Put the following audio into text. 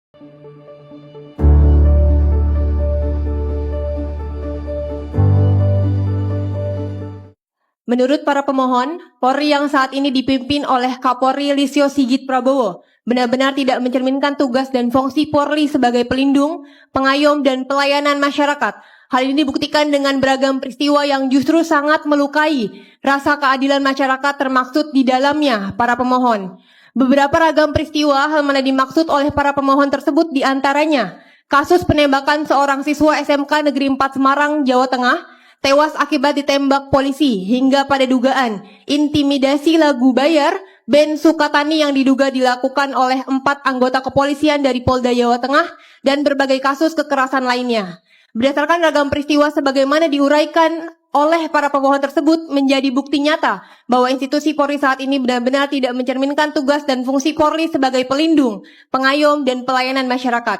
Menurut para pemohon, Polri yang saat ini dipimpin oleh Kapolri Listio Sigit Prabowo benar-benar tidak mencerminkan tugas dan fungsi Polri sebagai pelindung, pengayom, dan pelayanan masyarakat. Hal ini dibuktikan dengan beragam peristiwa yang justru sangat melukai rasa keadilan masyarakat termaksud di dalamnya para pemohon. Beberapa ragam peristiwa hal mana dimaksud oleh para pemohon tersebut diantaranya kasus penembakan seorang siswa SMK Negeri 4 Semarang, Jawa Tengah, tewas akibat ditembak polisi, hingga pada dugaan intimidasi lagu bayar Ben Sukatani yang diduga dilakukan oleh 4 anggota kepolisian dari Polda Jawa Tengah dan berbagai kasus kekerasan lainnya. Berdasarkan ragam peristiwa sebagaimana diuraikan oleh para pemohon tersebut menjadi bukti nyata bahwa institusi Polri saat ini benar-benar tidak mencerminkan tugas dan fungsi Polri sebagai pelindung, pengayom, dan pelayanan masyarakat.